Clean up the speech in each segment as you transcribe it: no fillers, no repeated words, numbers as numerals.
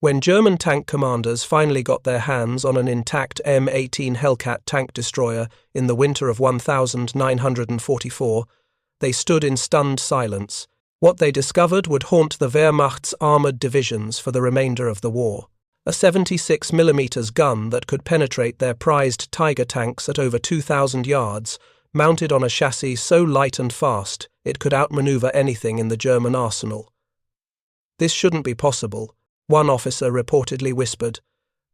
When German tank commanders finally got their hands on an intact M18 Hellcat tank destroyer in the winter of 1944, they stood in stunned silence. What they discovered would haunt the Wehrmacht's armoured divisions for the remainder of the war. A 76mm gun that could penetrate their prized Tiger tanks at over 2,000 yards, mounted on a chassis so light and fast it could outmaneuver anything in the German arsenal. "This shouldn't be possible," one officer reportedly whispered.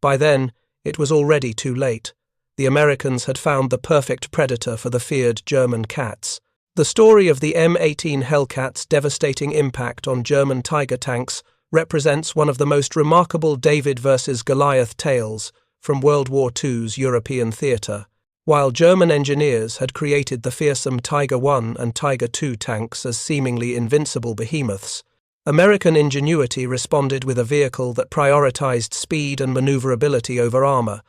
By then, it was already too late. The Americans had found the perfect predator for the feared German cats. The story of the M18 Hellcat's devastating impact on German Tiger tanks represents one of the most remarkable David versus Goliath tales from World War II's European theatre. While German engineers had created the fearsome Tiger I and Tiger II tanks as seemingly invincible behemoths, American ingenuity responded with a vehicle that prioritized speed and maneuverability over armor,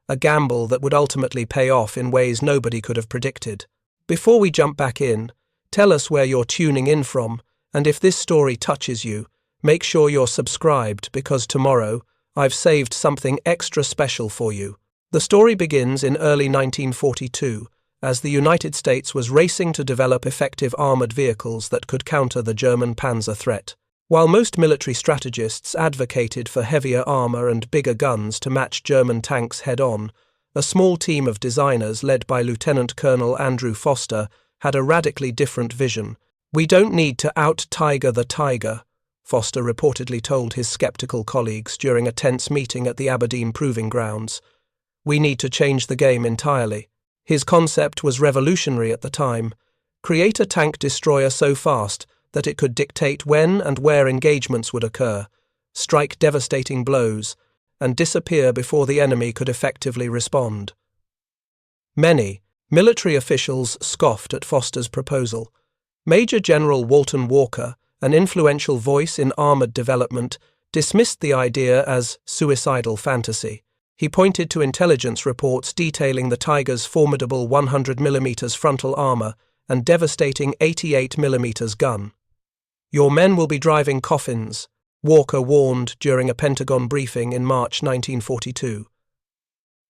a gamble that would ultimately pay off in ways nobody could have predicted. Before we jump back in, tell us where you're tuning in from, and if this story touches you, make sure you're subscribed because tomorrow I've saved something extra special for you. The story begins in early 1942, as the United States was racing to develop effective armored vehicles that could counter the German panzer threat. While most military strategists advocated for heavier armor and bigger guns to match German tanks head-on, a small team of designers led by Lieutenant Colonel Andrew Foster had a radically different vision. "We don't need to out-Tiger the Tiger," Foster reportedly told his skeptical colleagues during a tense meeting at the Aberdeen Proving Grounds. "We need to change the game entirely." His concept was revolutionary at the time. Create a tank destroyer so fast that it could dictate when and where engagements would occur, strike devastating blows, and disappear before the enemy could effectively respond. Many military officials scoffed at Foster's proposal. Major General Walton Walker, an influential voice in armored development, dismissed the idea as suicidal fantasy. He pointed to intelligence reports detailing the Tiger's formidable 100mm frontal armor and devastating 88mm gun. "Your men will be driving coffins," Walker warned during a Pentagon briefing in March 1942.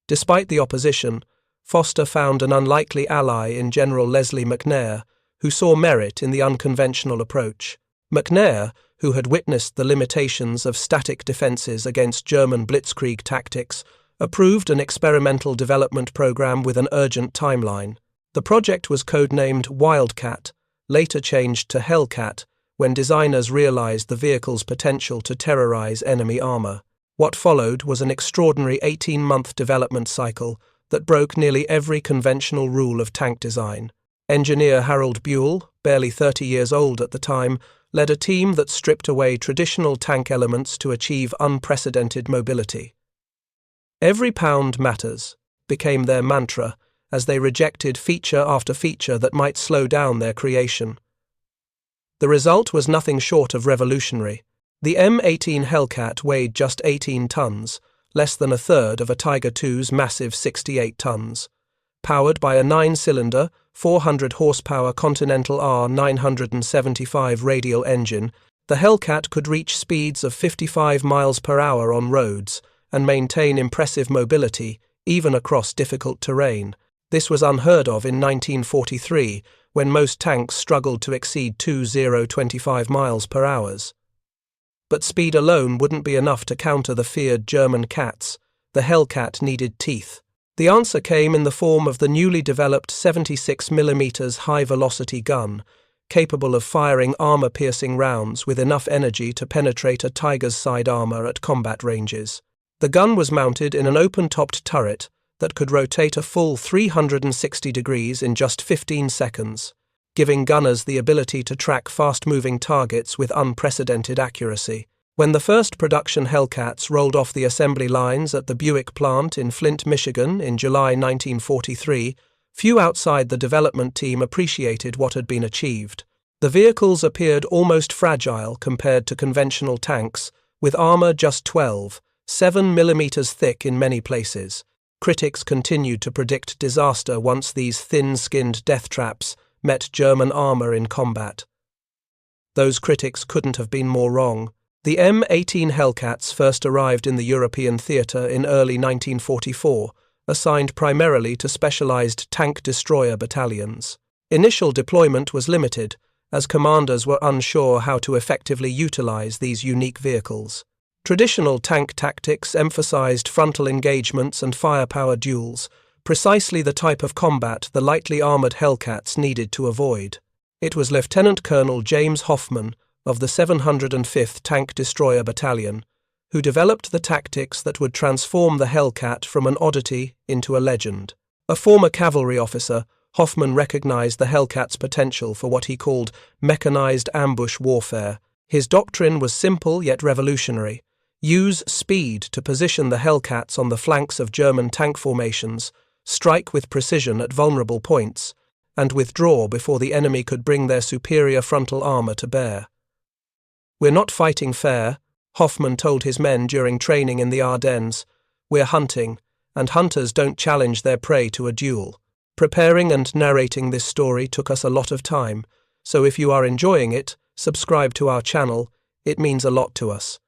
Despite the opposition, Foster found an unlikely ally in General Leslie McNair, who saw merit in the unconventional approach. McNair, who had witnessed the limitations of static defenses against German blitzkrieg tactics, approved an experimental development program with an urgent timeline. The project was codenamed Wildcat, later changed to Hellcat, when designers realized the vehicle's potential to terrorize enemy armor. What followed was an extraordinary 18-month development cycle that broke nearly every conventional rule of tank design. Engineer Harold Buell, barely 30 years old at the time, led a team that stripped away traditional tank elements to achieve unprecedented mobility. "Every pound matters" became their mantra as they rejected feature after feature that might slow down their creation. The result was nothing short of revolutionary. The M18 Hellcat weighed just 18 tons, less than a third of a Tiger II's massive 68 tons. Powered by a 9-cylinder, 400-horsepower Continental R975 radial engine, the Hellcat could reach speeds of 55 miles per hour on roads and maintain impressive mobility even across difficult terrain. This was unheard of in 1943, when most tanks struggled to exceed 25 miles per hour. But speed alone wouldn't be enough to counter the feared German cats. The Hellcat needed teeth. The answer came in the form of the newly developed 76mm high-velocity gun, capable of firing armor-piercing rounds with enough energy to penetrate a Tiger's side armor at combat ranges. The gun was mounted in an open-topped turret that could rotate a full 360 degrees in just 15 seconds, giving gunners the ability to track fast-moving targets with unprecedented accuracy. When the first production Hellcats rolled off the assembly lines at the Buick plant in Flint, Michigan in July 1943, few outside the development team appreciated what had been achieved. The vehicles appeared almost fragile compared to conventional tanks, with armor just 7mm thick in many places. Critics continued to predict disaster once these thin-skinned death traps met German armor in combat. Those critics couldn't have been more wrong. The M18 Hellcats first arrived in the European theatre in early 1944, assigned primarily to specialized tank destroyer battalions. Initial deployment was limited, as commanders were unsure how to effectively utilize these unique vehicles. Traditional tank tactics emphasized frontal engagements and firepower duels, precisely the type of combat the lightly armored Hellcats needed to avoid. It was Lieutenant Colonel James Hoffman of the 705th Tank Destroyer Battalion who developed the tactics that would transform the Hellcat from an oddity into a legend. A former cavalry officer, Hoffman recognized the Hellcat's potential for what he called mechanized ambush warfare. His doctrine was simple yet revolutionary. Use speed to position the Hellcats on the flanks of German tank formations, strike with precision at vulnerable points, and withdraw before the enemy could bring their superior frontal armor to bear. "We're not fighting fair," Hoffman told his men during training in the Ardennes. "We're hunting, and hunters don't challenge their prey to a duel." Preparing and narrating this story took us a lot of time, so if you are enjoying it, subscribe to our channel. It means a lot to us.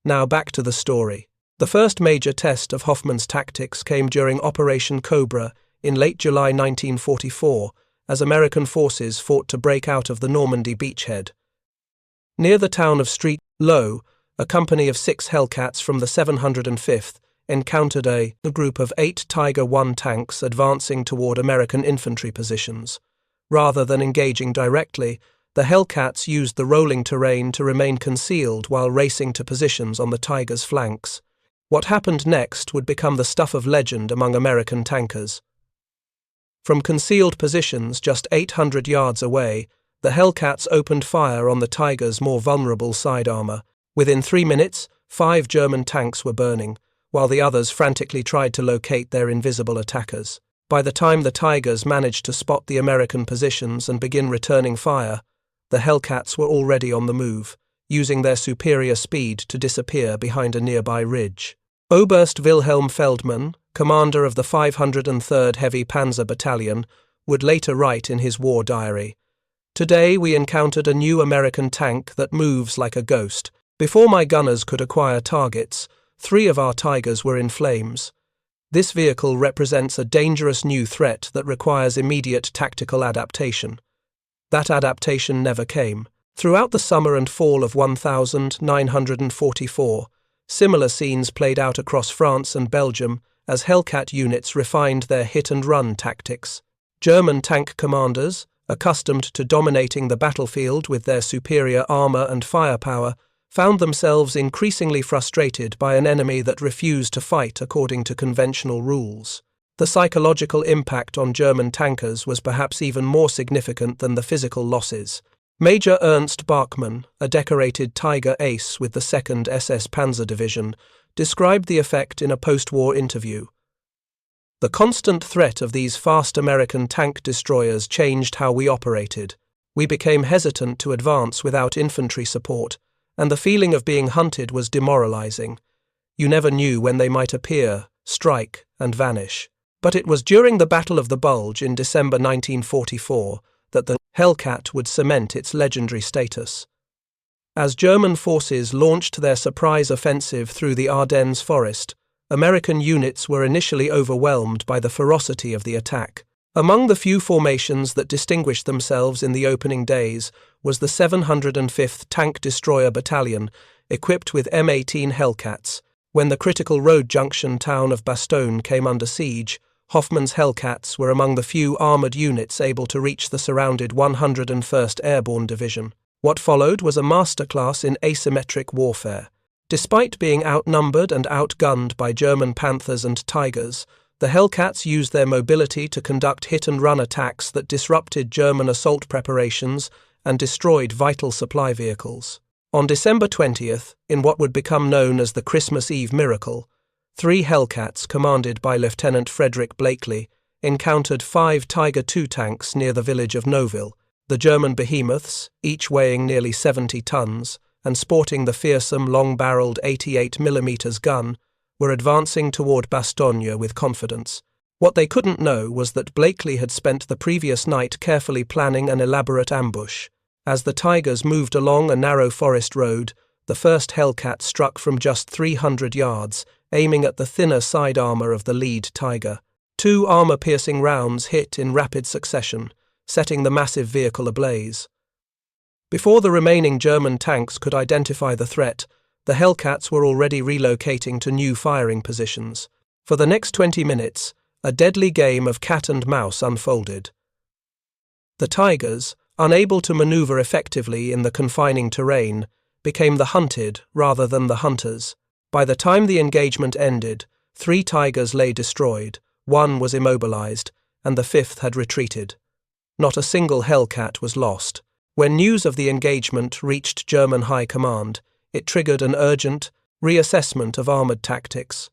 Now back to the story. The first major test of Hoffman's tactics came during Operation Cobra in late July 1944, as American forces fought to break out of the Normandy beachhead. Near the town of Street-Low, a company of 6 Hellcats from the 705th encountered a group of 8 Tiger I tanks advancing toward American infantry positions. Rather than engaging directly, the Hellcats used the rolling terrain to remain concealed while racing to positions on the Tiger's flanks. What happened next would become the stuff of legend among American tankers. From concealed positions just 800 yards away, the Hellcats opened fire on the Tiger's more vulnerable side armor. Within 3 minutes, 5 German tanks were burning, while the others frantically tried to locate their invisible attackers. By the time the Tigers managed to spot the American positions and begin returning fire, the Hellcats were already on the move, using their superior speed to disappear behind a nearby ridge. Oberst Wilhelm Feldmann, commander of the 503rd Heavy Panzer Battalion, would later write in his war diary, "Today we encountered a new American tank that moves like a ghost. Before my gunners could acquire targets, 3 of our Tigers were in flames. This vehicle represents a dangerous new threat that requires immediate tactical adaptation." That adaptation never came. Throughout the summer and fall of 1944, similar scenes played out across France and Belgium as Hellcat units refined their hit-and-run tactics. German tank commanders, accustomed to dominating the battlefield with their superior armor and firepower, found themselves increasingly frustrated by an enemy that refused to fight according to conventional rules. The psychological impact on German tankers was perhaps even more significant than the physical losses. Major Ernst Bachmann, a decorated Tiger ace with the 2nd SS Panzer Division, described the effect in a post-war interview. "The constant threat of these fast American tank destroyers changed how we operated. We became hesitant to advance without infantry support, and the feeling of being hunted was demoralizing. You never knew when they might appear, strike, and vanish." But it was during the Battle of the Bulge in December 1944 that the Hellcat would cement its legendary status. As German forces launched their surprise offensive through the Ardennes forest, American units were initially overwhelmed by the ferocity of the attack. Among the few formations that distinguished themselves in the opening days was the 705th Tank Destroyer Battalion, equipped with M18 Hellcats. When the critical road junction town of Bastogne came under siege, Hoffman's Hellcats were among the few armoured units able to reach the surrounded 101st Airborne Division. What followed was a masterclass in asymmetric warfare. Despite being outnumbered and outgunned by German Panthers and Tigers, the Hellcats used their mobility to conduct hit-and-run attacks that disrupted German assault preparations and destroyed vital supply vehicles. On December 20th, in what would become known as the Christmas Eve Miracle, 3 Hellcats commanded by Lieutenant Frederick Blakely encountered 5 Tiger II tanks near the village of Neuville. The German behemoths, each weighing nearly 70 tons and sporting the fearsome long-barreled 88mm gun, were advancing toward Bastogne with confidence. What they couldn't know was that Blakely had spent the previous night carefully planning an elaborate ambush. As the Tigers moved along a narrow forest road, The first Hellcat struck from just 300 yards, aiming at the thinner side armor of the lead Tiger. 2 armor-piercing rounds hit in rapid succession, setting the massive vehicle ablaze. Before the remaining German tanks could identify the threat, the Hellcats were already relocating to new firing positions. For the next 20 minutes, a deadly game of cat and mouse unfolded. The Tigers, unable to maneuver effectively in the confining terrain, became the hunted rather than the hunters. By the time the engagement ended, 3 Tigers lay destroyed, 1 was immobilized, and the 5th had retreated. Not a single Hellcat was lost. When news of the engagement reached German High Command, it triggered an urgent reassessment of armored tactics.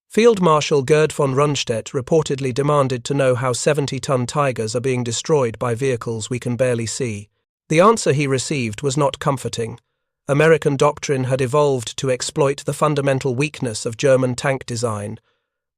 Field Marshal Gerd von Rundstedt reportedly demanded to know how 70-ton Tigers are being destroyed by vehicles we can barely see. The answer he received was not comforting. American doctrine had evolved to exploit the fundamental weakness of German tank design,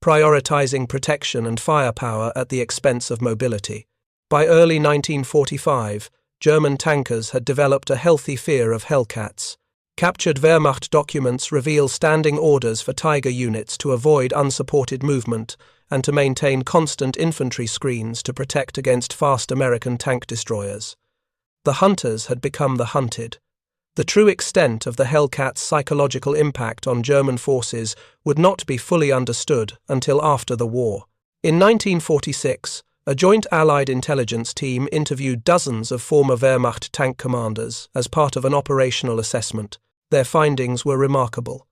prioritizing protection and firepower at the expense of mobility. By early 1945, German tankers had developed a healthy fear of Hellcats. Captured Wehrmacht documents reveal standing orders for Tiger units to avoid unsupported movement and to maintain constant infantry screens to protect against fast American tank destroyers. The hunters had become the hunted. The true extent of the Hellcat's psychological impact on German forces would not be fully understood until after the war. In 1946, a joint Allied intelligence team interviewed dozens of former Wehrmacht tank commanders as part of an operational assessment. Their findings were remarkable.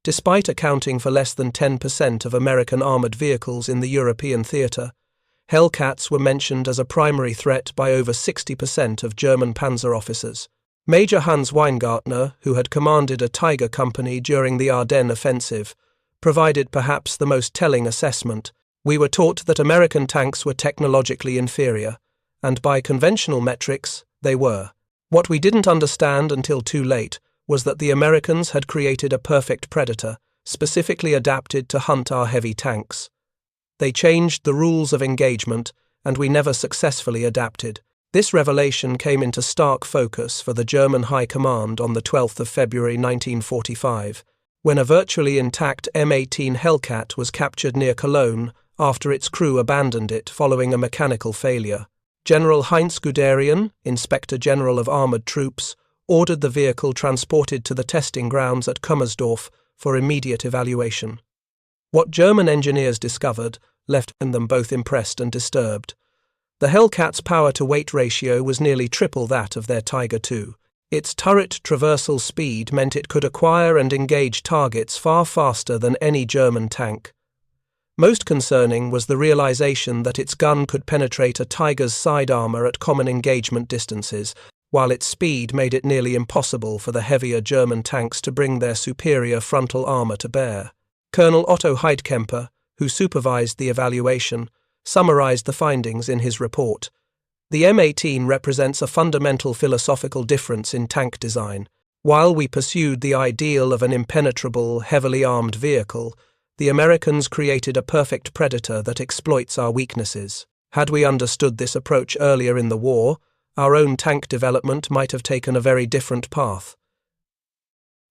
Despite accounting for less than 10% of American armored vehicles in the European theater, Hellcats were mentioned as a primary threat by over 60% of German panzer officers. Major Hans Weingartner, who had commanded a Tiger company during the Ardennes offensive, provided perhaps the most telling assessment. We were taught that American tanks were technologically inferior, and by conventional metrics, they were. What we didn't understand until too late was that the Americans had created a perfect predator, specifically adapted to hunt our heavy tanks. They changed the rules of engagement, and we never successfully adapted. This revelation came into stark focus for the German High Command on the 12th of February 1945, when a virtually intact M18 Hellcat was captured near Cologne after its crew abandoned it following a mechanical failure. General Heinz Guderian, Inspector General of Armored Troops, ordered the vehicle transported to the testing grounds at Kummersdorf for immediate evaluation. What German engineers discovered left them both impressed and disturbed. The Hellcat's power-to-weight ratio was nearly triple that of their Tiger II. Its turret traversal speed meant it could acquire and engage targets far faster than any German tank. Most concerning was the realization that its gun could penetrate a Tiger's side armor at common engagement distances, while its speed made it nearly impossible for the heavier German tanks to bring their superior frontal armor to bear. Colonel Otto Heidkemper, who supervised the evaluation, summarized the findings in his report. The M18 represents a fundamental philosophical difference in tank design. While we pursued the ideal of an impenetrable, heavily armed vehicle, the Americans created a perfect predator that exploits our weaknesses. Had we understood this approach earlier in the war, our own tank development might have taken a very different path.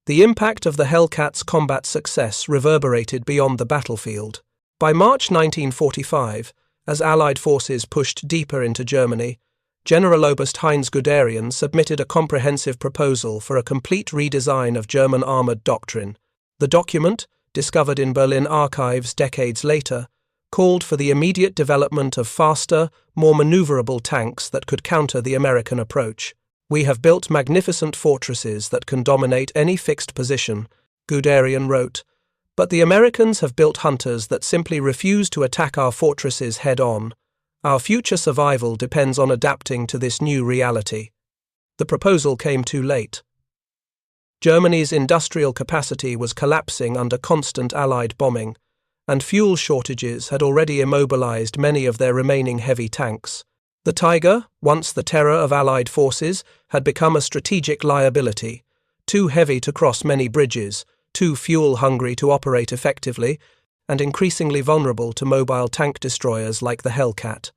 The impact of the Hellcat's combat success reverberated beyond the battlefield. By March 1945, as Allied forces pushed deeper into Germany, Generaloberst Heinz Guderian submitted a comprehensive proposal for a complete redesign of German armored doctrine. The document, discovered in Berlin archives decades later, called for the immediate development of faster, more maneuverable tanks that could counter the American approach. "We have built magnificent fortresses that can dominate any fixed position," Guderian wrote, "but the Americans have built hunters that simply refuse to attack our fortresses head-on. Our future survival depends on adapting to this new reality." The proposal came too late. Germany's industrial capacity was collapsing under constant Allied bombing, and fuel shortages had already immobilized many of their remaining heavy tanks. The Tiger, once the terror of Allied forces, had become a strategic liability, too heavy to cross many bridges, too fuel-hungry to operate effectively, and increasingly vulnerable to mobile tank destroyers like the Hellcat.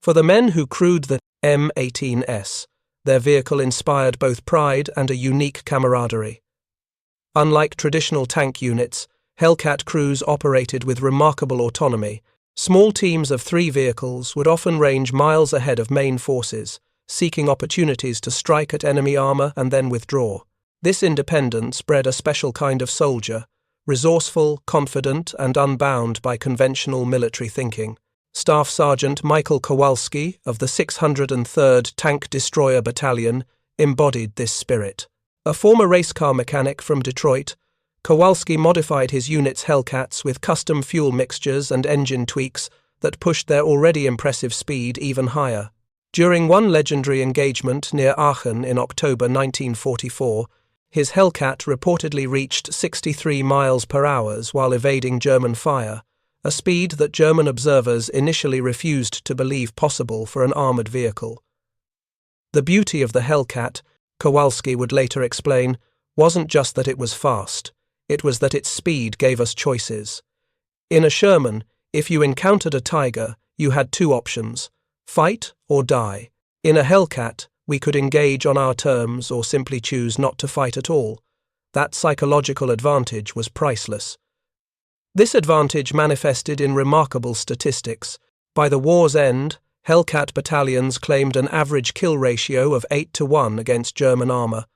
For the men who crewed the M18s, Their vehicle inspired both pride and a unique camaraderie. Unlike traditional tank units, Hellcat crews operated with remarkable autonomy. Small teams of 3 vehicles would often range miles ahead of main forces, seeking opportunities to strike at enemy armor and then withdraw. This independence bred a special kind of soldier, resourceful, confident, and unbound by conventional military thinking. Staff Sergeant Michael Kowalski of the 603rd Tank Destroyer Battalion embodied this spirit. A former race car mechanic from Detroit, Kowalski modified his unit's Hellcats with custom fuel mixtures and engine tweaks that pushed their already impressive speed even higher. During one legendary engagement near Aachen in October 1944, his Hellcat reportedly reached 63 miles per hour while evading German fire, a speed that German observers initially refused to believe possible for an armored vehicle. The beauty of the Hellcat, Kowalski would later explain, wasn't just that it was fast, it was that its speed gave us choices. In a Sherman, if you encountered a Tiger, you had 2 options: fight or die. In a Hellcat, we could engage on our terms or simply choose not to fight at all. That psychological advantage was priceless. This advantage manifested in remarkable statistics. By the war's end, Hellcat battalions claimed an average kill ratio of 8-1 against German armor,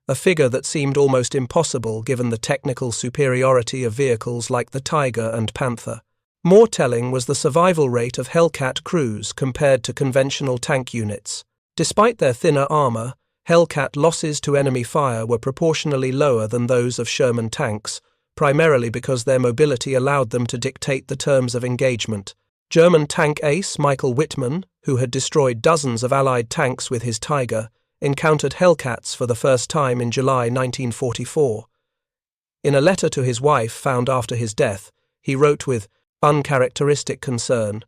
a figure that seemed almost impossible given the technical superiority of vehicles like the Tiger and Panther. More telling was the survival rate of Hellcat crews compared to conventional tank units. Despite their thinner armor, Hellcat losses to enemy fire were proportionally lower than those of Sherman tanks, primarily because their mobility allowed them to dictate the terms of engagement. German tank ace Michael Wittmann, who had destroyed dozens of Allied tanks with his Tiger, encountered Hellcats for the first time in July 1944. In a letter to his wife found after his death, he wrote with uncharacteristic concern,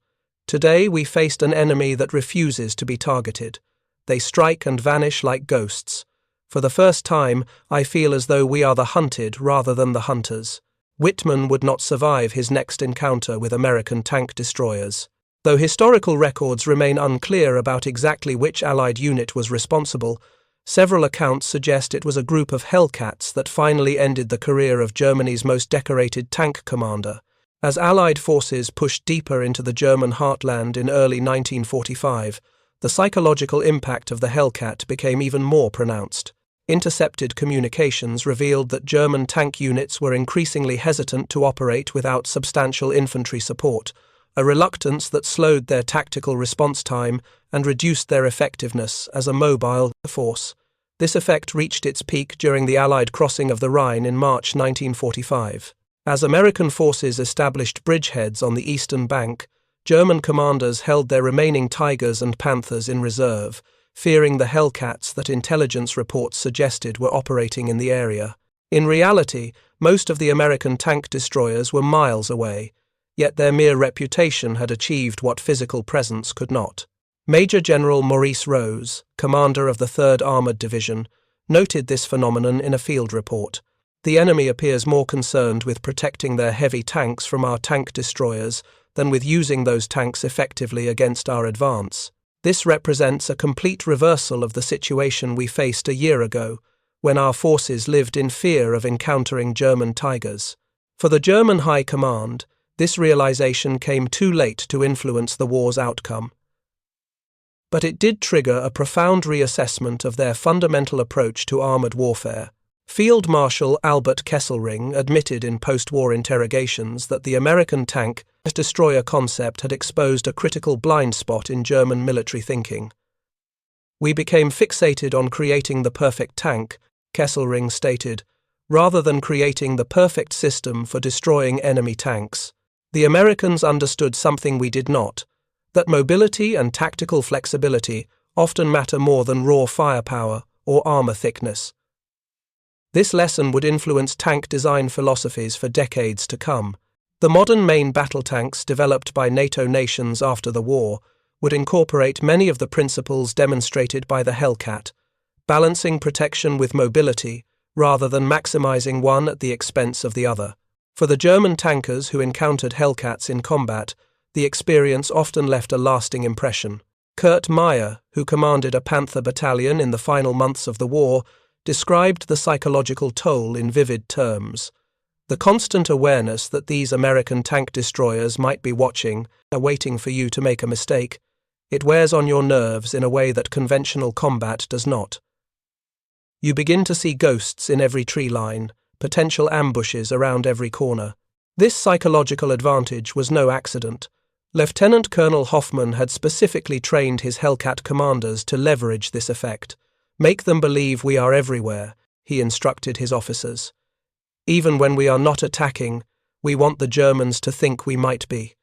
"Today we faced an enemy that refuses to be targeted. They strike and vanish like ghosts. For the first time, I feel as though we are the hunted rather than the hunters." Wittmann would not survive his next encounter with American tank destroyers. Though historical records remain unclear about exactly which Allied unit was responsible, several accounts suggest it was a group of Hellcats that finally ended the career of Germany's most decorated tank commander. As Allied forces pushed deeper into the German heartland in early 1945, the psychological impact of the Hellcat became even more pronounced. Intercepted communications revealed that German tank units were increasingly hesitant to operate without substantial infantry support, a reluctance that slowed their tactical response time and reduced their effectiveness as a mobile force. This effect reached its peak during the Allied crossing of the Rhine in March 1945. As American forces established bridgeheads on the eastern bank, German commanders held their remaining Tigers and Panthers in reserve, fearing the Hellcats that intelligence reports suggested were operating in the area. In reality, most of the American tank destroyers were miles away, yet their mere reputation had achieved what physical presence could not. Major General Maurice Rose, commander of the 3rd Armored Division, noted this phenomenon in a field report. "The enemy appears more concerned with protecting their heavy tanks from our tank destroyers than with using those tanks effectively against our advance. This represents a complete reversal of the situation we faced a year ago, when our forces lived in fear of encountering German Tigers." For the German High Command, this realization came too late to influence the war's outcome. But it did trigger a profound reassessment of their fundamental approach to armored warfare. Field Marshal Albert Kesselring admitted in post-war interrogations that the American tank destroyer concept had exposed a critical blind spot in German military thinking. "We became fixated on creating the perfect tank," Kesselring stated, "rather than creating the perfect system for destroying enemy tanks. The Americans understood something we did not, that mobility and tactical flexibility often matter more than raw firepower or armor thickness." This lesson would influence tank design philosophies for decades to come. The modern main battle tanks developed by NATO nations after the war would incorporate many of the principles demonstrated by the Hellcat, balancing protection with mobility rather than maximizing one at the expense of the other. For the German tankers who encountered Hellcats in combat, the experience often left a lasting impression. Kurt Meyer, who commanded a Panther battalion in the final months of the war, described the psychological toll in vivid terms. The constant awareness that these American tank destroyers might be watching, waiting for you to make a mistake, it wears on your nerves in a way that conventional combat does not. You begin to see ghosts in every tree line, potential ambushes around every corner. This psychological advantage was no accident. Lieutenant Colonel Hoffman had specifically trained his Hellcat commanders to leverage this effect. Make them believe we are everywhere, he instructed his officers. Even when we are not attacking, we want the Germans to think we might be.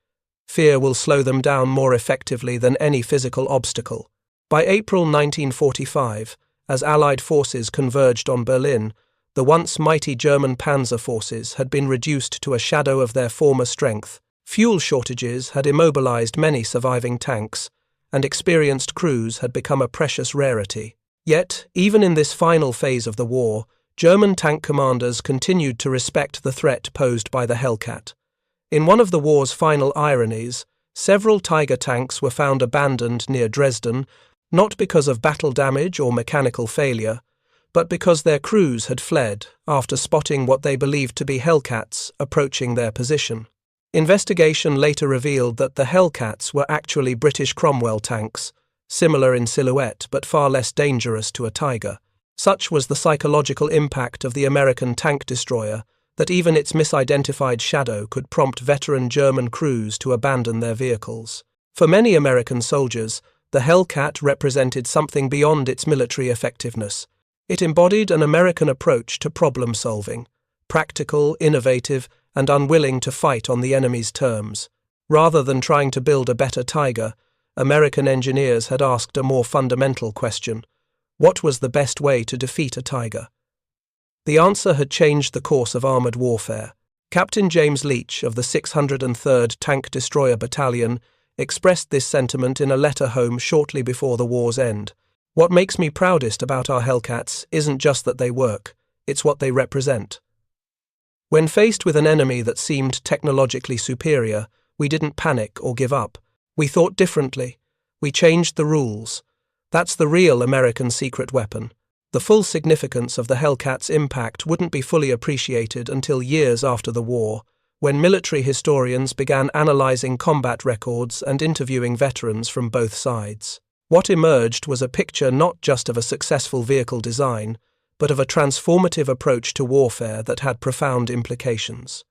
Fear will slow them down more effectively than any physical obstacle. By April 1945, as Allied forces converged on Berlin, the once mighty German panzer forces had been reduced to a shadow of their former strength. Fuel shortages had immobilized many surviving tanks, and experienced crews had become a precious rarity. Yet, even in this final phase of the war, German tank commanders continued to respect the threat posed by the Hellcat. In one of the war's final ironies, several Tiger tanks were found abandoned near Dresden, not because of battle damage or mechanical failure, but because their crews had fled after spotting what they believed to be Hellcats approaching their position. Investigation later revealed that the Hellcats were actually British Cromwell tanks, similar in silhouette but far less dangerous to a Tiger. Such was the psychological impact of the American tank destroyer that even its misidentified shadow could prompt veteran German crews to abandon their vehicles. For many American soldiers, the Hellcat represented something beyond its military effectiveness. It embodied an American approach to problem solving, practical, innovative, and unwilling to fight on the enemy's terms. Rather than trying to build a better Tiger, American engineers had asked a more fundamental question: what was the best way to defeat a Tiger? The answer had changed the course of armoured warfare. Captain James Leach of the 603rd Tank Destroyer Battalion expressed this sentiment in a letter home shortly before the war's end. What makes me proudest about our Hellcats isn't just that they work, it's what they represent. When faced with an enemy that seemed technologically superior, we didn't panic or give up. We thought differently. We changed the rules. That's the real American secret weapon. The full significance of the Hellcat's impact wouldn't be fully appreciated until years after the war, when military historians began analyzing combat records and interviewing veterans from both sides. What emerged was a picture not just of a successful vehicle design, but of a transformative approach to warfare that had profound implications.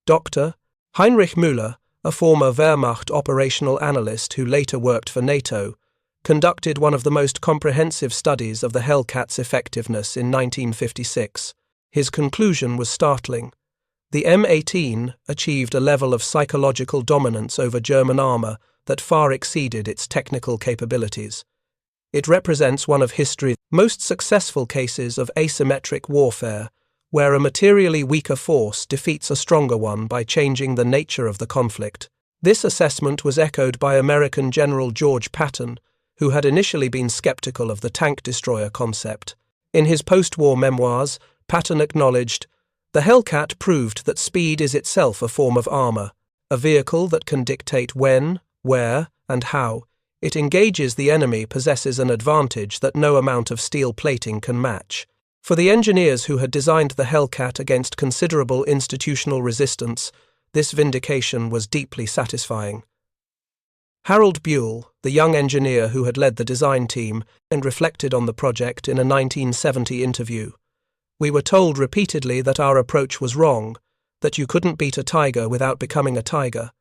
Dr. Heinrich Müller, a former Wehrmacht operational analyst who later worked for NATO, conducted one of the most comprehensive studies of the Hellcat's effectiveness in 1956. His conclusion was startling. The M18 achieved a level of psychological dominance over German armour that far exceeded its technical capabilities. It represents one of history's most successful cases of asymmetric warfare, where a materially weaker force defeats a stronger one by changing the nature of the conflict. This assessment was echoed by American General George Patton, who had initially been skeptical of the tank destroyer concept. In his post-war memoirs, Patton acknowledged, "The Hellcat proved that speed is itself a form of armour, a vehicle that can dictate when, where, and how. It engages the enemy possesses an advantage that no amount of steel plating can match." For the engineers who had designed the Hellcat against considerable institutional resistance, this vindication was deeply satisfying. Harold Buell, the young engineer who had led the design team, and reflected on the project in a 1970 interview. "We were told repeatedly that our approach was wrong, that you couldn't beat a tiger without becoming a tiger.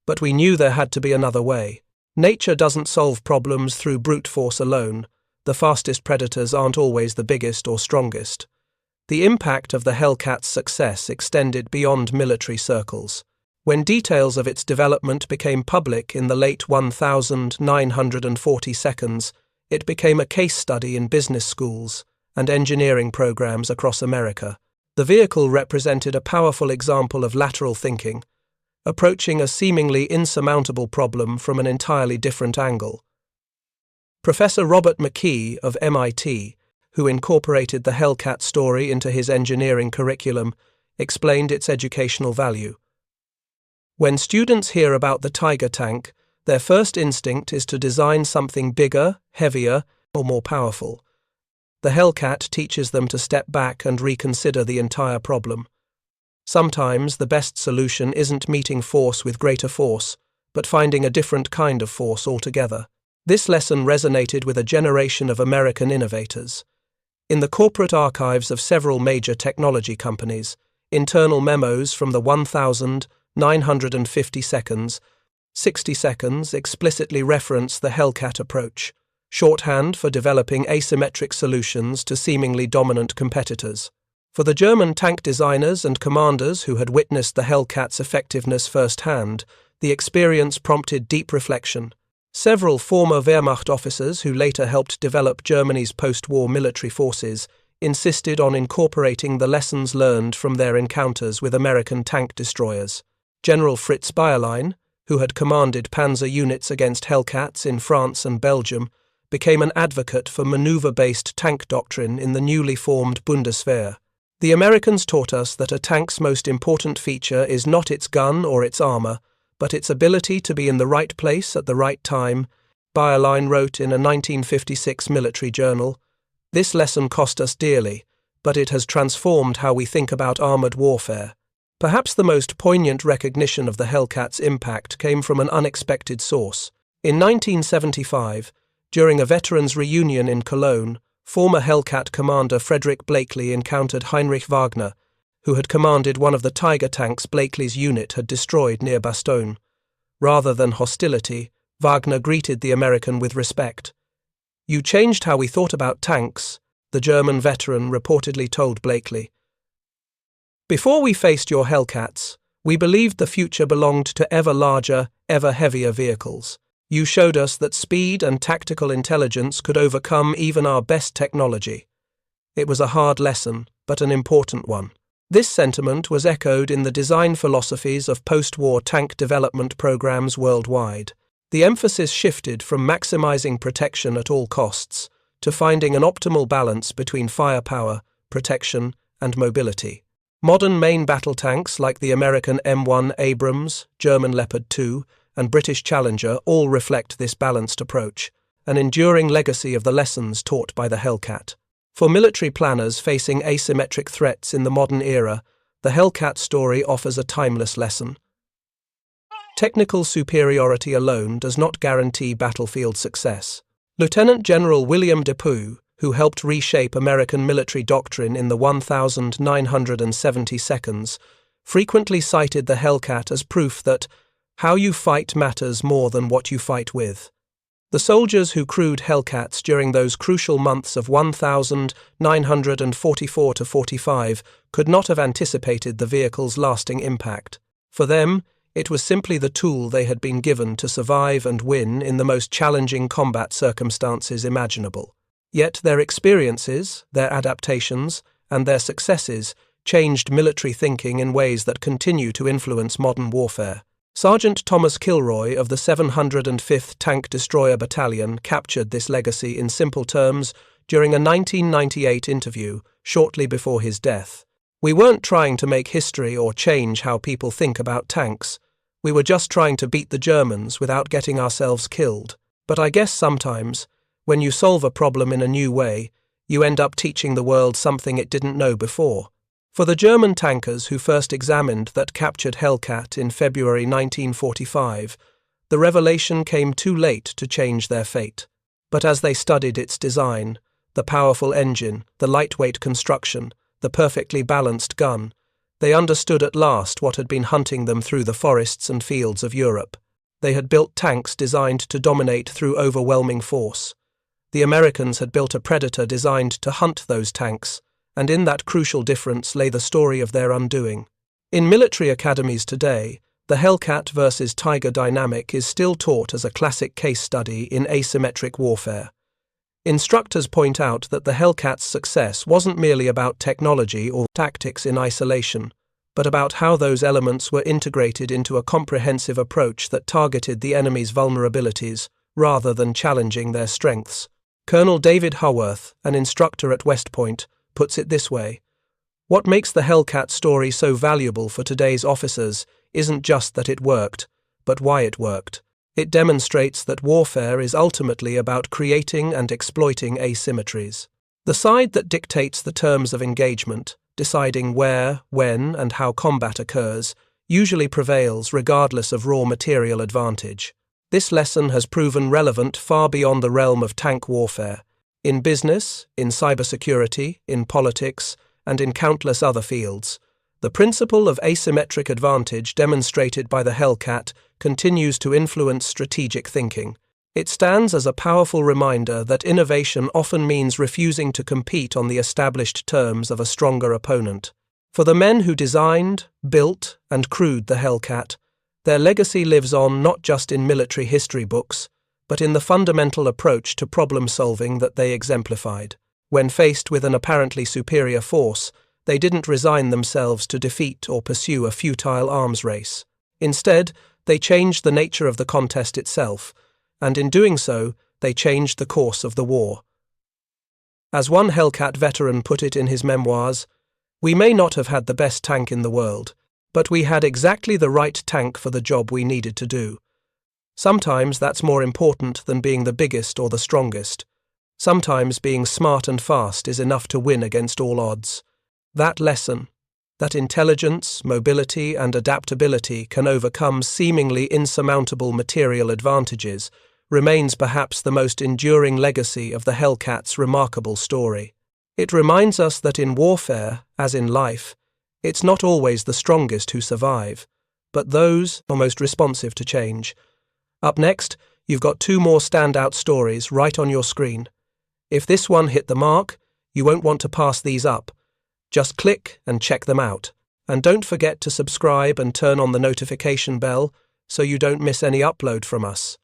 But we knew there had to be another way. Nature doesn't solve problems through brute force alone. The fastest predators aren't always the biggest or strongest." The impact of the Hellcat's success extended beyond military circles. When details of its development became public in the late 1940s, it became a case study in business schools and engineering programs across America. The vehicle represented a powerful example of lateral thinking, approaching a seemingly insurmountable problem from an entirely different angle. Professor Robert McKee of MIT, who incorporated the Hellcat story into his engineering curriculum, explained its educational value. "When students hear about the Tiger tank, Their first instinct is to design something bigger, heavier, or more powerful. The Hellcat teaches them to step back and reconsider the entire problem. Sometimes the best solution isn't meeting force with greater force, but finding a different kind of force altogether. This lesson resonated with a generation of American innovators. In the corporate archives of several major technology companies, internal memos from the 1,950 seconds, 60 seconds explicitly reference the Hellcat approach, shorthand for developing asymmetric solutions to seemingly dominant competitors. For the German tank designers and commanders who had witnessed the Hellcat's effectiveness firsthand, the experience prompted deep reflection. Several former Wehrmacht officers who later helped develop Germany's post-war military forces insisted on incorporating the lessons learned from their encounters with American tank destroyers. General Fritz Bayerlein, who had commanded panzer units against Hellcats in France and Belgium, became an advocate for maneuver-based tank doctrine in the newly formed Bundeswehr. The Americans taught us that a tank's most important feature is not its gun or its armor, but its ability to be in the right place at the right time, Bayerlein wrote in a 1956 military journal. This lesson cost us dearly, but it has transformed how we think about armored warfare. Perhaps the most poignant recognition of the Hellcat's impact came from an unexpected source. In 1975, during a veterans' reunion in Cologne, former Hellcat commander Frederick Blakely encountered Heinrich Wagner, who had commanded one of the Tiger tanks Blakely's unit had destroyed near Bastogne. Rather than hostility, Wagner greeted the American with respect. "You changed how we thought about tanks," the German veteran reportedly told Blakely. "Before we faced your Hellcats, we believed the future belonged to ever larger, ever heavier vehicles. You showed us that speed and tactical intelligence could overcome even our best technology. It was a hard lesson, but an important one." This sentiment was echoed in the design philosophies of post-war tank development programs worldwide. The emphasis shifted from maximizing protection at all costs to finding an optimal balance between firepower, protection, and mobility. Modern main battle tanks like the American M1 Abrams, German Leopard 2, and British Challenger all reflect this balanced approach, an enduring legacy of the lessons taught by the Hellcat. For military planners facing asymmetric threats in the modern era, the Hellcat story offers a timeless lesson. Technical superiority alone does not guarantee battlefield success. Lieutenant General William Depew, who helped reshape American military doctrine in the 1970 seconds, frequently cited the Hellcat as proof that how you fight matters more than what you fight with. The soldiers who crewed Hellcats during those crucial months of 1944–45 could not have anticipated the vehicle's lasting impact. For them, it was simply the tool they had been given to survive and win in the most challenging combat circumstances imaginable. Yet their experiences, their adaptations, and their successes changed military thinking in ways that continue to influence modern warfare. Sergeant Thomas Kilroy of the 705th Tank Destroyer Battalion captured this legacy in simple terms during a 1998 interview shortly before his death. "We weren't trying to make history or change how people think about tanks. We were just trying to beat the Germans without getting ourselves killed. But I guess sometimes, when you solve a problem in a new way, you end up teaching the world something it didn't know before." For the German tankers who first examined that captured Hellcat in February 1945, the revelation came too late to change their fate. But as they studied its design, the powerful engine, the lightweight construction, the perfectly balanced gun, they understood at last what had been hunting them through the forests and fields of Europe. They had built tanks designed to dominate through overwhelming force. The Americans had built a Predator designed to hunt those tanks, and in that crucial difference lay the story of their undoing. In military academies today, the Hellcat versus Tiger dynamic is still taught as a classic case study in asymmetric warfare. Instructors point out that the Hellcat's success wasn't merely about technology or tactics in isolation, but about how those elements were integrated into a comprehensive approach that targeted the enemy's vulnerabilities rather than challenging their strengths. Colonel David Haworth, an instructor at West Point, puts it this way: "What makes the Hellcat story so valuable for today's officers isn't just that it worked, but why it worked. It demonstrates that warfare is ultimately about creating and exploiting asymmetries. The side that dictates the terms of engagement, deciding where, when, and how combat occurs, usually prevails regardless of raw material advantage. This lesson has proven relevant far beyond the realm of tank warfare. In business, in cybersecurity, in politics, and in countless other fields, the principle of asymmetric advantage demonstrated by the Hellcat continues to influence strategic thinking. It stands as a powerful reminder that innovation often means refusing to compete on the established terms of a stronger opponent. For the men who designed, built, and crewed the Hellcat, their legacy lives on not just in military history books, but in the fundamental approach to problem-solving that they exemplified. When faced with an apparently superior force, they didn't resign themselves to defeat or pursue a futile arms race. Instead, they changed the nature of the contest itself, and in doing so, they changed the course of the war. As one Hellcat veteran put it in his memoirs, "We may not have had the best tank in the world, but we had exactly the right tank for the job we needed to do. Sometimes that's more important than being the biggest or the strongest. Sometimes being smart and fast is enough to win against all odds." That lesson, that intelligence, mobility, and adaptability can overcome seemingly insurmountable material advantages, remains perhaps the most enduring legacy of the Hellcat's remarkable story. It reminds us that in warfare, as in life, it's not always the strongest who survive, but those who are most responsive to change. Up next, you've got two more standout stories right on your screen. If this one hit the mark, you won't want to pass these up. Just click and check them out. And don't forget to subscribe and turn on the notification bell so you don't miss any upload from us.